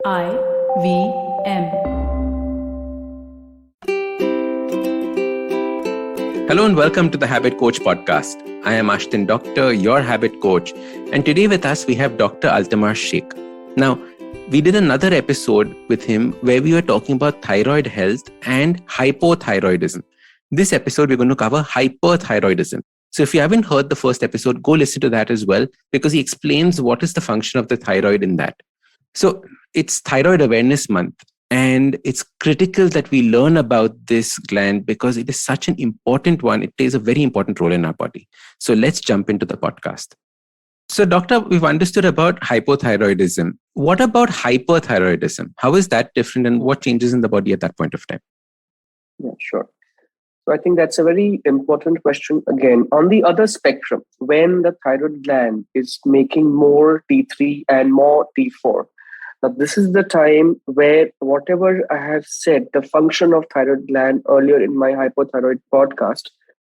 IVM. Hello and welcome to the Habit Coach podcast. I am Ashdin and Dr, your habit coach. And today with us, we have Dr. Altamash Shaikh. Now, we did another episode with him where we were talking about thyroid health and hypothyroidism. This episode, we're going to cover hyperthyroidism. So if you haven't heard the first episode, go listen to that as well, because he explains what is the function of the thyroid in that. So it's Thyroid Awareness Month. And it's critical that we learn about this gland because it is such an important one. It plays a very important role in our body. So let's jump into the podcast. So doctor, we've understood about hypothyroidism. What about hyperthyroidism? How is that different and what changes in the body at that point of time? Yeah, sure. So I think that's a very important question. Again, on the other spectrum, when the thyroid gland is making more T3 and more T4, now, this is the time where whatever I have said, the function of thyroid gland earlier in my hypothyroid podcast,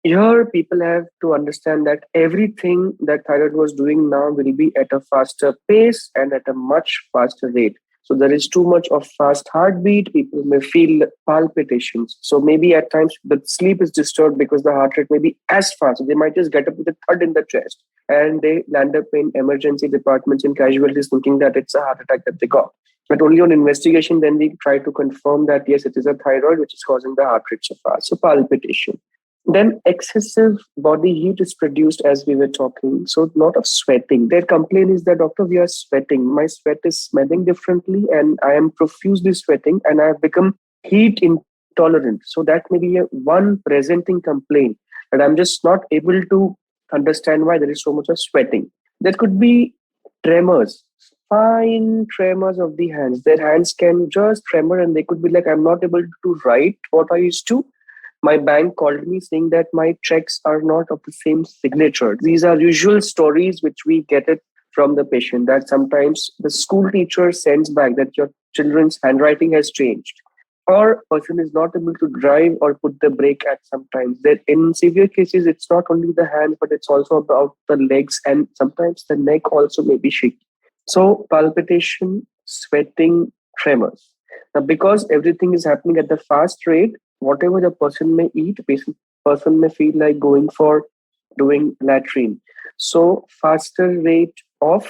here people have to understand that everything that thyroid was doing now will be at a faster pace and at a much faster rate. So there is too much of fast heartbeat. People may feel palpitations. So maybe at times the sleep is disturbed because the heart rate may be as fast. They might just get up with a thud in the chest and they land up in emergency departments and casualties thinking that it's a heart attack that they got. But only on investigation, then we try to confirm that, yes, it is a thyroid which is causing the heart rate so fast. So palpitation. Then excessive body heat is produced as we were talking. So a lot of sweating. Their complaint is that, doctor, we are sweating. My sweat is smelling differently and I am profusely sweating and I have become heat intolerant. So that may be one presenting complaint, but I'm just not able to understand why there is so much of sweating. There could be tremors, fine tremors of the hands. Their hands can just tremor and they could be like, I'm not able to write what I used to. My bank called me saying that my checks are not of the same signature. These are usual stories which we get it from the patient, that sometimes the school teacher sends back that your children's handwriting has changed, or person is not able to drive or put the brake at sometimes. That in severe cases, it's not only the hands, but it's also about the legs and sometimes the neck also may be shaky. So palpitation, sweating, tremors. Now, because everything is happening at the fast rate, whatever the person may eat, person may feel like going for doing latrine. So faster rate of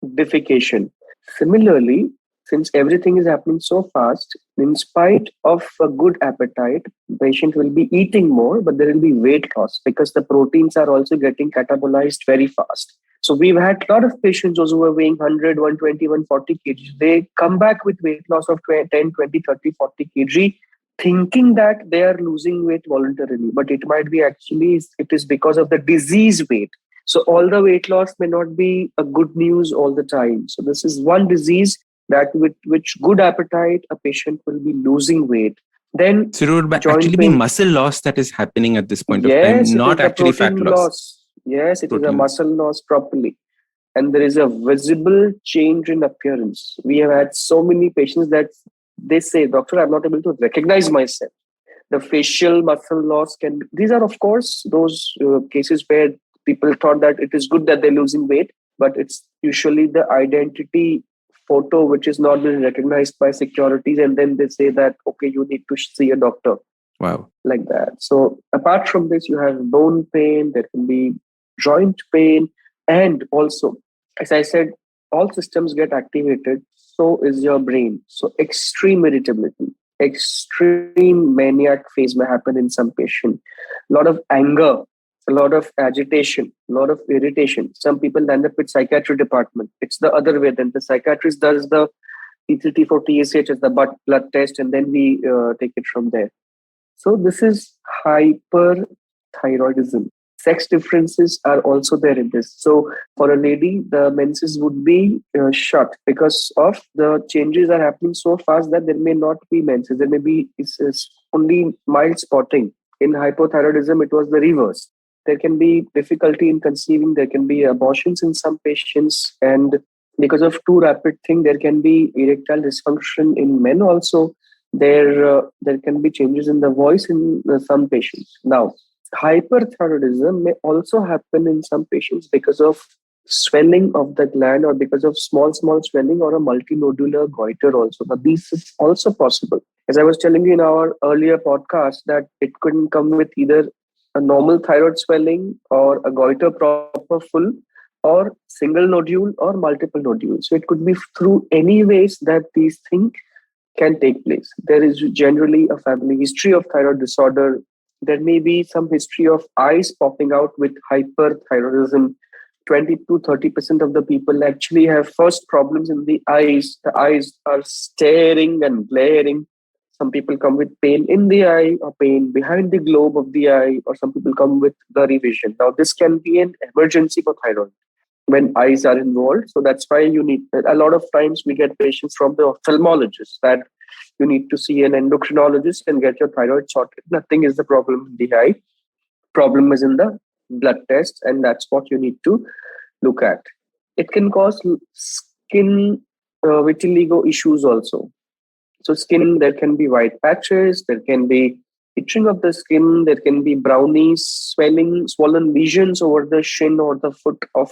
defecation. Similarly, since everything is happening so fast, in spite of a good appetite, patient will be eating more, but there will be weight loss because the proteins are also getting catabolized very fast. So we've had a lot of patients, those who are weighing 100, 120, 140 kg. They come back with weight loss of 10, 20, 30, 40 kg, thinking that they are losing weight voluntarily, but it might be actually, it is because of the disease weight. So all the weight loss may not be a good news all the time. So this is one disease that with which good appetite, a patient will be losing weight. Then so it would actually be muscle loss that is happening at this point of time, not actually fat loss. Yes, it is a muscle loss properly. And there is a visible change in appearance. We have had so many patients that they say, doctor, I'm not able to recognize myself. The facial muscle loss can be, these are, of course, those cases where people thought that it is good that they're losing weight, but it's usually the identity photo which is not being recognized by securities. And then they say that, okay, you need to see a doctor. Wow. Like that. So apart from this, you have bone pain, there can be joint pain, and also, as I said, all systems get activated. So is your brain. So extreme irritability, extreme maniac phase may happen in some patient. A lot of anger, a lot of agitation, a lot of irritation. Some people end up with psychiatry department. It's the other way. Then the psychiatrist does the T3, T4, TSH as the blood test, and then we take it from there. So this is hyperthyroidism. Sex differences are also there in this. So for a lady, the menses would be shut because of the changes are happening so fast that there may not be menses. There may be it's only mild spotting. In hypothyroidism, it was the reverse. There can be difficulty in conceiving. There can be abortions in some patients. And because of too rapid thing, there can be erectile dysfunction in men also. There can be changes in the voice in some patients. Now, hyperthyroidism may also happen in some patients because of swelling of the gland or because of small swelling or a multinodular goiter also. But this is also possible. As I was telling you in our earlier podcast, that it couldn't come with either a normal thyroid swelling or a goiter proper full or single nodule or multiple nodules. So it could be through any ways that these things can take place. There is generally a family history of thyroid disorder. There may be some history of eyes popping out with hyperthyroidism. 20 to 30% of the people actually have first problems in the eyes. The eyes are staring and glaring. Some people come with pain in the eye or pain behind the globe of the eye, or some people come with blurry vision. Now, this can be an emergency for thyroid when eyes are involved. So that's why you need, a lot of times we get patients from the ophthalmologist that you need to see an endocrinologist and get your thyroid sorted. Nothing is the problem in the eye. Problem is in the blood test, and that's what you need to look at. It can cause skin vitiligo issues also. So skin, there can be white patches, there can be itching of the skin, there can be brownies, swelling, swollen lesions over the shin or the foot of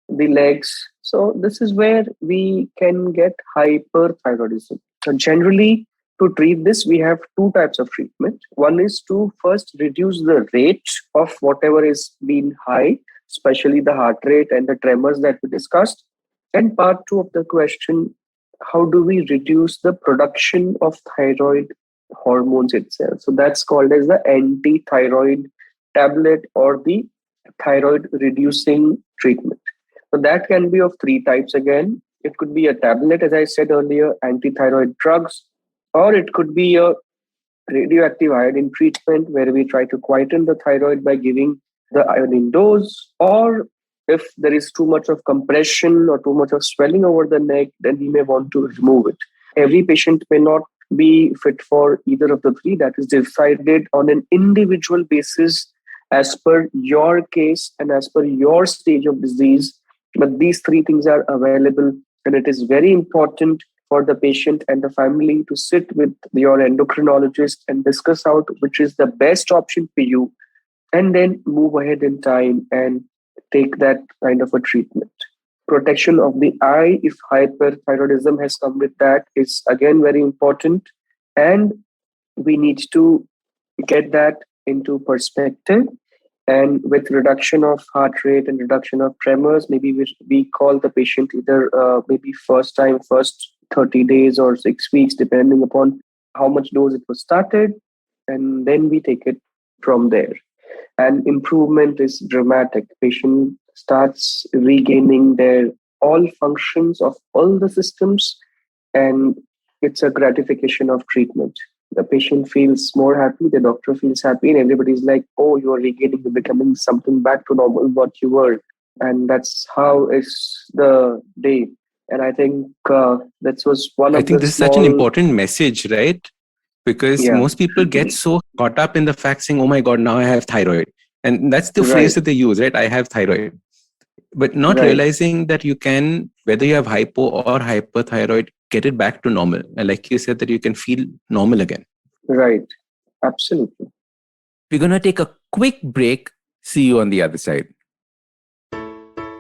the legs. So this is where we can get hyperthyroidism. So generally, to treat this, we have two types of treatment. One is to first reduce the rate of whatever is being high, especially the heart rate and the tremors that we discussed. And part two of the question, how do we reduce the production of thyroid hormones itself? So that's called as the anti-thyroid tablet or the thyroid reducing treatment. So that can be of three types again. It could be a tablet, as I said earlier, anti-thyroid drugs, or it could be a radioactive iodine treatment where we try to quieten the thyroid by giving the iodine dose, or if there is too much of compression or too much of swelling over the neck, then we may want to remove it. Every patient may not be fit for either of the three. That is decided on an individual basis as per your case and as per your stage of disease. But these three things are available, and it is very important for the patient and the family to sit with your endocrinologist and discuss out which is the best option for you, and then move ahead in time and take that kind of a treatment. Protection of the eye, if hyperthyroidism has come with that, is again very important. And we need to get that into perspective. And with reduction of heart rate and reduction of tremors, maybe we call the patient either maybe first 30 days or 6 weeks, depending upon how much dose it was started. And then we take it from there. And improvement is dramatic. Patient starts regaining their all functions of all the systems, and it's a gratification of treatment. The patient feels more happy, the doctor feels happy, and everybody's like, oh, you're regaining, you're becoming something back to normal, what you were. And that's how is the day. And I think that was one of I think the this is such an important message, right? Because Yeah. most people get so caught up in the fact saying, oh my God, now I have thyroid. And that's the phrase that they use, right? I have thyroid. But not Right. realizing that you can, whether you have hypo or hyperthyroid, get it back to normal. And like you said, that you can feel normal again. Right. Absolutely. We're going to take a quick break. See you on the other side.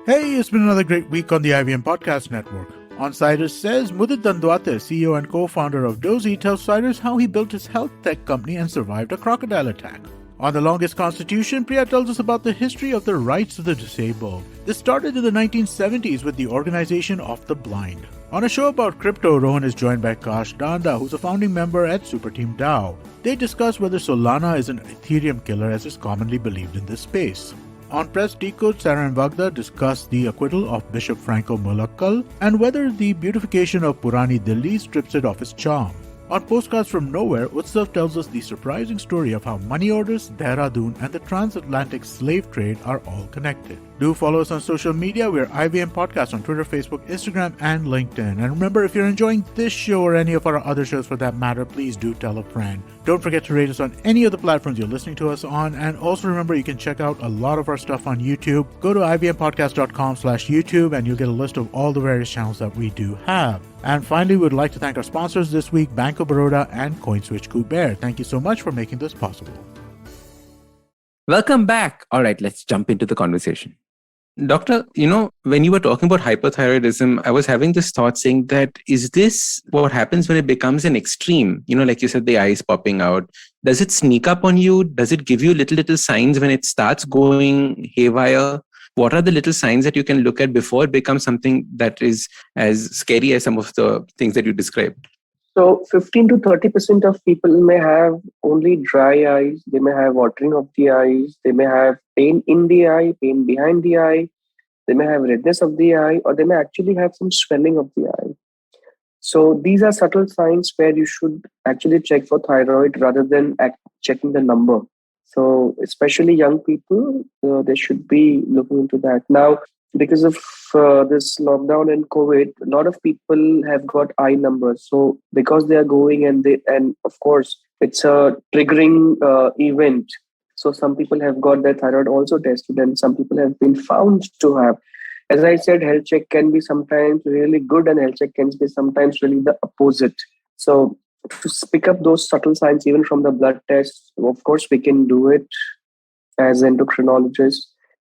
Hey, it's been another great week on the IVM Podcast Network. On Cyrus Says, Mudit Dandwate, CEO and co-founder of Dozy, tells Cyrus how he built his health tech company and survived a crocodile attack. On The Longest Constitution, Priya tells us about the history of the rights of the disabled. This started in the 1970s with the Organization of the Blind. On a show about crypto, Rohan is joined by Kash Danda, who's a founding member at Superteam DAO. They discuss whether Solana is an Ethereum killer as is commonly believed in this space. On Press Decode, Sarah and Vagda discuss the acquittal of Bishop Franco Mulakkal and whether the beautification of Purani Delhi strips it of its charm. On Postcards from Nowhere, Utsav tells us the surprising story of how money orders, Dehradun, and the transatlantic slave trade are all connected. Do follow us on social media. We're IVM Podcast on Twitter, Facebook, Instagram, and LinkedIn. And remember, if you're enjoying this show or any of our other shows for that matter, please do tell a friend. Don't forget to rate us on any of the platforms you're listening to us on. And also remember, you can check out a lot of our stuff on YouTube. Go to ivmpodcast.com/YouTube and you'll get a list of all the various channels that we do have. And finally, we'd like to thank our sponsors this week, Bank of Baroda and CoinSwitch Kuber. Thank you so much for making this possible. Welcome back. All right, let's jump into the conversation. Doctor, when you were talking about hyperthyroidism, I was having this thought saying that is this what happens when it becomes an extreme? Like you said, the eyes popping out. Does it sneak up on you? Does it give you little signs when it starts going haywire? What are the little signs that you can look at before it becomes something that is as scary as some of the things that you described? So 15 to 30% of people may have only dry eyes. They may have watering of the eyes. They may have pain in the eye, pain behind the eye. They may have redness of the eye, or they may actually have some swelling of the eye. So these are subtle signs where you should actually check for thyroid rather than checking the number. So especially young people, they should be looking into that. Now, because of this lockdown and COVID, a lot of people have got eye numbers. So because they are going and of course it's a triggering event. So some people have got their thyroid also tested, and some people have been found to have. As I said, health check can be sometimes really good, and health check can be sometimes really the opposite. So to pick up those subtle signs even from the blood test, of course we can do it as endocrinologists.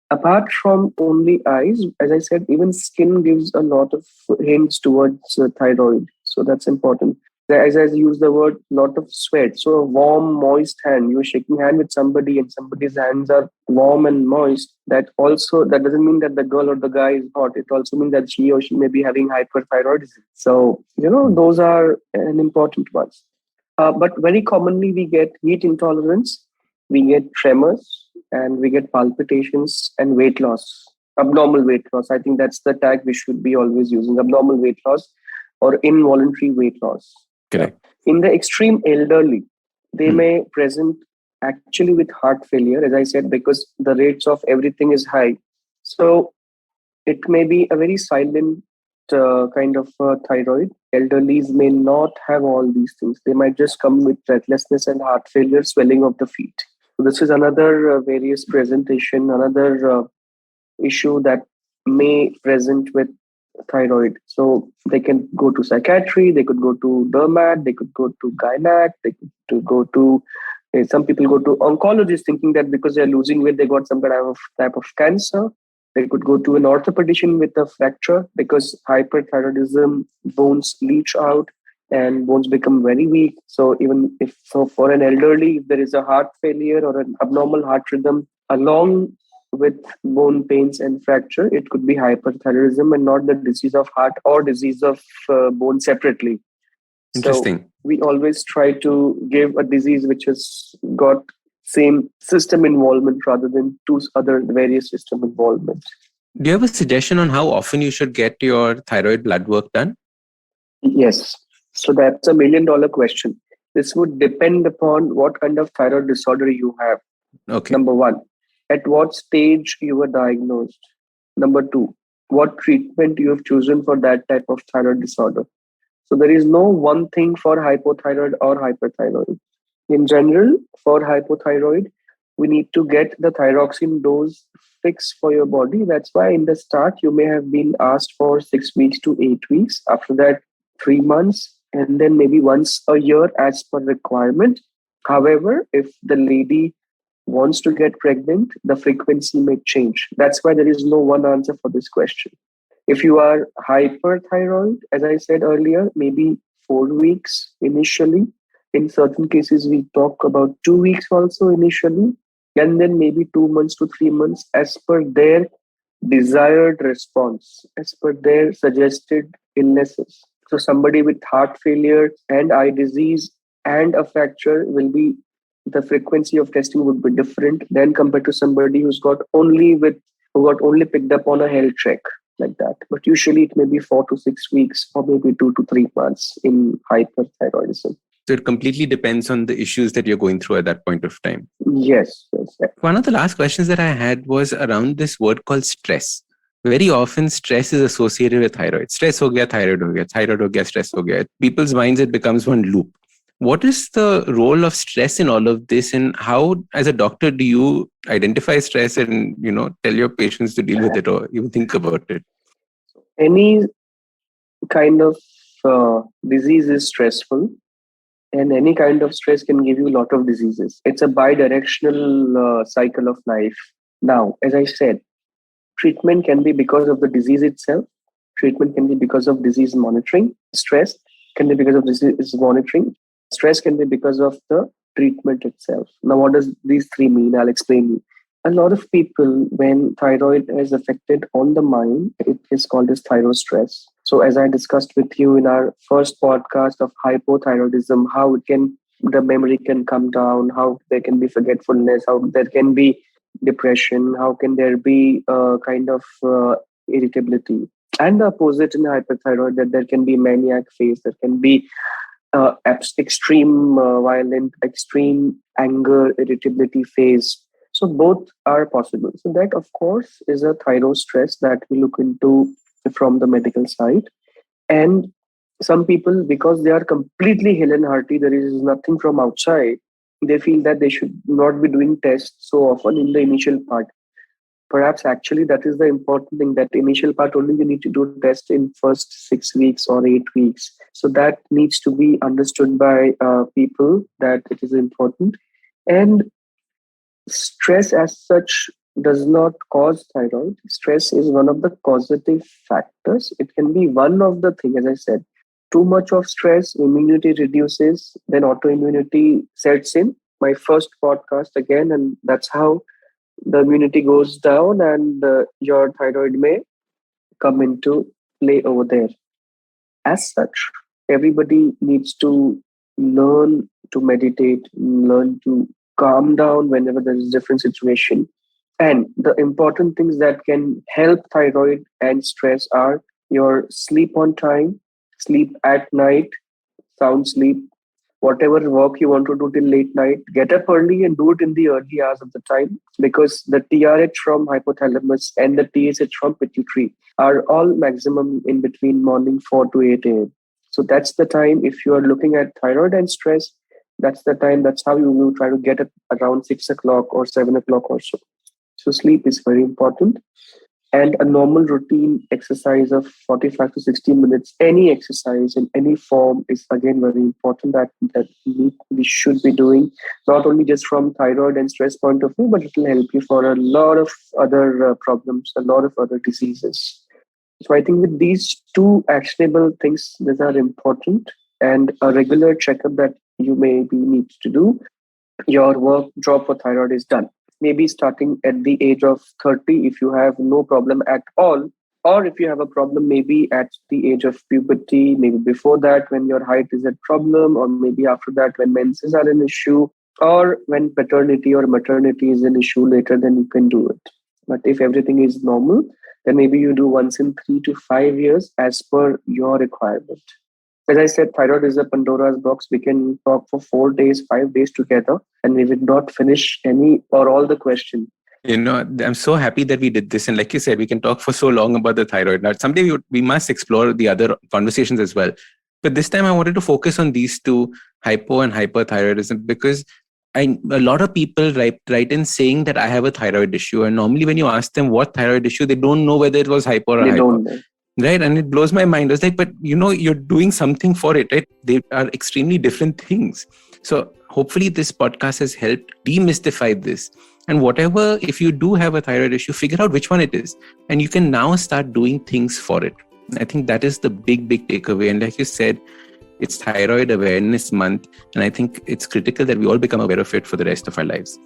Apart from only eyes, as I said, even skin gives a lot of hints towards thyroid. So that's important. As I use the word, lot of sweat. So a warm, moist hand. You're shaking hand with somebody and somebody's hands are warm and moist. That doesn't mean that the girl or the guy is hot. It also means that she or she may be having hyperthyroidism. So, those are an important ones. But very commonly we get heat intolerance, we get tremors, and we get palpitations and weight loss, abnormal weight loss. I think that's the tag we should be always using: abnormal weight loss or involuntary weight loss. Correct. In the extreme elderly, they may present actually with heart failure, as I said, because the rates of everything is high. So it may be a very silent kind of thyroid. Elderlies may not have all these things. They might just come with breathlessness and heart failure, swelling of the feet. So this is another various presentation, another issue that may present with thyroid. So they can go to psychiatry, they could go to dermat, they could go to gynac, they could go to some people go to oncologists thinking that because they're losing weight, they got some type of cancer. They could go to an orthopedician with a fracture because hyperthyroidism, bones leach out and bones become very weak. So even if for an elderly, if there is a heart failure or an abnormal heart rhythm along with bone pains and fracture, it could be hyperthyroidism and not the disease of heart or disease of bone separately. Interesting. So we always try to give a disease which has got same system involvement rather than two other various system involvement. Do you have a suggestion on how often you should get your thyroid blood work done? Yes. So that's $1 million question. This would depend upon what kind of thyroid disorder you have. Okay. Number one, at what stage you were diagnosed. Number two, what treatment you have chosen for that type of thyroid disorder. So there is no one thing for hypothyroid or hyperthyroid. In general, for hypothyroid, we need to get the thyroxine dose fixed for your body. That's why in the start, you may have been asked for 6 weeks to 8 weeks. After that, 3 months, and then maybe once a year as per requirement. However, if the lady wants to get pregnant, the frequency may change. That's why there is no one answer for this question. If you are hyperthyroid, as I said earlier, maybe 4 weeks initially. In certain cases, we talk about 2 weeks also initially, and then maybe 2 months to 3 months as per their desired response, as per their suggested illnesses. So somebody with heart failure and eye disease and a fracture will be, the frequency of testing would be different than compared to somebody who got only picked up on a health check like that. But usually it may be 4 to 6 weeks or maybe 2 to 3 months in hyperthyroidism. So it completely depends on the issues that you're going through at that point of time. Yes. One of the last questions that I had was around this word called stress. Very often stress is associated with thyroid. Stress ho gaya, thyroid ho gaya, stress ho gaya. People's minds, it becomes one loop. What is the role of stress in all of this, and how, as a doctor, do you identify stress and tell your patients to deal with it or even think about it? Any kind of disease is stressful, and any kind of stress can give you a lot of diseases. It's a bi-directional cycle of life. Now, as I said, Treatment can be because of the disease itself. Treatment can be because of disease monitoring. Stress can be because of disease monitoring. Stress can be because of the treatment itself. Now, what does these three mean? I'll explain you. A lot of people, when thyroid is affected on the mind, it is called as thyroid stress. So as I discussed with you in our first podcast of hypothyroidism, how the memory can come down, how there can be forgetfulness, how there can be depression, how can there be a kind of irritability. And the opposite in hyperthyroid, that there can be maniac phase, there can be extreme violent, extreme anger, irritability phase. So both are possible. So that, of course, is a thyroid stress that we look into from the medical side. And some people, because they are completely hale and hearty, there is nothing from outside, they feel that they should not be doing tests so often in the initial part. Perhaps actually that is the important thing, that initial part only you need to do test in first 6 weeks or 8 weeks. So that needs to be understood by people, that it is important. And stress as such does not cause thyroid. Stress is one of the causative factors. It can be one of the things, as I said. Too much of stress, immunity reduces, then autoimmunity sets in. My first podcast again, and that's how the immunity goes down and your thyroid may come into play over there. As such, everybody needs to learn to meditate, learn to calm down whenever there is a different situation. And the important things that can help thyroid and stress are your sleep on time, sleep at night, sound sleep. Whatever work you want to do till late night, get up early and do it in the early hours of the time, because the TRH from hypothalamus and the TSH from pituitary are all maximum in between morning 4 to 8 a.m. So that's the time, if you are looking at thyroid and stress, that's the time, that's how you will try to get up around 6 o'clock or 7 o'clock or so. So sleep is very important. And a normal routine exercise of 45 to 60 minutes, any exercise in any form, is again very important, that we should be doing, not only just from thyroid and stress point of view, but it will help you for a lot of other problems, a lot of other diseases. So I think with these two actionable things, these are important, and a regular checkup that you maybe need to do, your work job for thyroid is done. Maybe starting at the age of 30 if you have no problem at all, or if you have a problem maybe at the age of puberty, maybe before that when your height is a problem, or maybe after that when menses are an issue, or when paternity or maternity is an issue later, then you can do it. But if everything is normal, then maybe you do once in 3 to 5 years as per your requirement. As I said, thyroid is a Pandora's box. We can talk for 4 days, 5 days together, and we will not finish any or all the questions. I'm so happy that we did this. And like you said, we can talk for so long about the thyroid. Now, someday we must explore the other conversations as well. But this time I wanted to focus on these two, hypo and hyperthyroidism, because a lot of people write in saying that I have a thyroid issue. And normally when you ask them what thyroid issue, they don't know whether it was hypo or hypo. Don't know. Right. And it blows my mind. It's like, but you're doing something for it, right? They are extremely different things. So hopefully this podcast has helped demystify this. And whatever, if you do have a thyroid issue, figure out which one it is. And you can now start doing things for it. I think that is the big takeaway. And like you said, it's Thyroid Awareness Month. And I think it's critical that we all become aware of it for the rest of our lives.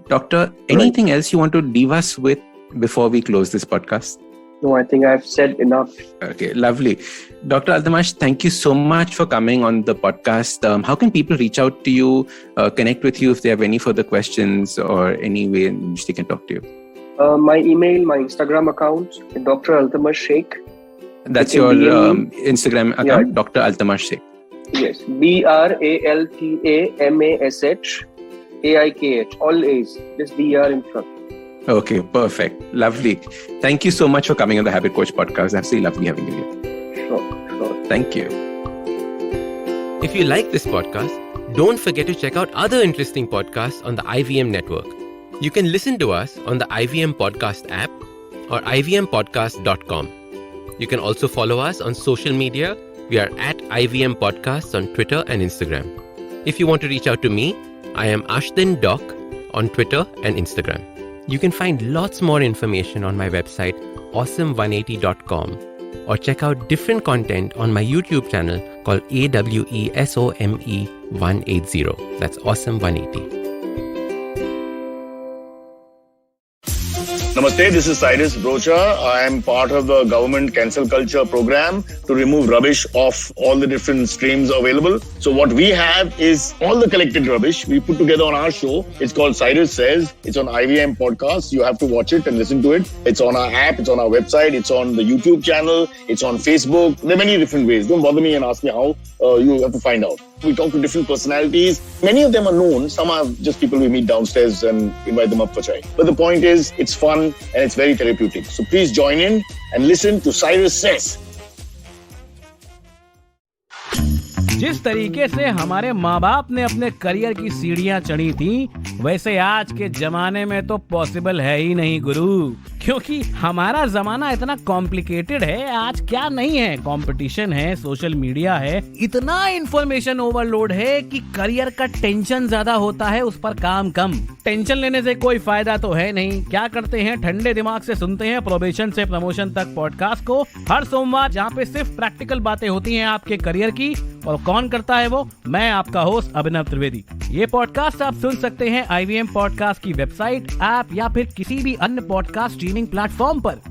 Doctor, anything else you want to leave us with before we close this podcast? No, I think I've said enough. Okay, lovely. Dr. Altamash, thank you so much for coming on the podcast. How can people reach out to you, connect with you if they have any further questions or any way in which they can talk to you? My email, my Instagram account, Dr. Altamash Shaikh. That's your Instagram account, yeah. Dr. Altamash Shaikh. Yes, DRALTAMASHAIKH, all A's, just DR in front. Okay, perfect. Lovely. Thank you so much for coming on the Habit Coach podcast. Absolutely lovely having you here. Sure. Thank you. If you like this podcast, don't forget to check out other interesting podcasts on the IVM network. You can listen to us on the IVM Podcast app or ivmpodcast.com. You can also follow us on social media. We are at IVM Podcasts on Twitter and Instagram. If you want to reach out to me, I am Ashdin Doc on Twitter and Instagram. You can find lots more information on my website, awesome180.com, or check out different content on my YouTube channel called AWESOME180. That's Awesome180. Namaste, this is Cyrus Brocha. I am part of the government cancel culture program to remove rubbish off all the different streams available. So what we have is all the collected rubbish we put together on our show. It's called Cyrus Says. It's on IVM podcast. You have to watch it and listen to it. It's on our app. It's on our website. It's on the YouTube channel. It's on Facebook. There are many different ways. Don't bother me and ask me how. You have to find out. We talk to different personalities. Many of them are known. Some are just people we meet downstairs and invite them up for chai. But the point is, it's fun and it's very therapeutic. So please join in and listen to Cyrus Says. जिस तरीके से हमारे माँ बाप ने अपने career की सीढ़ियां चढ़ी थी, वैसे आज के जमाने में तो पॉसिबल है ही नहीं गुरु, क्योंकि हमारा जमाना इतना कॉम्प्लिकेटेड है। आज क्या नहीं है, कंपटीशन है, सोशल मीडिया है, इतना इंफॉर्मेशन ओवरलोड है कि करियर का टेंशन ज्यादा होता है, उस पर काम कम। टेंशन लेने से कोई फायदा तो है नहीं। क्या करते हैं, ठंडे दिमाग से सुनते हैं प्रोबेशन से प्रमोशन तक पॉडकास्ट को हर सोमवार, जहाँ पे सिर्फ प्रैक्टिकल बातें होती हैं आपके करियर की। और कौन करता है वो? मैं आपका होस्ट अभिनव त्रिवेदी। ये पॉडकास्ट आप सुन सकते हैं IVM पॉडकास्ट की वेबसाइट, ऐप या फिर किसी भी अन्य पॉडकास्ट स्ट्रीमिंग प्लेटफॉर्म पर।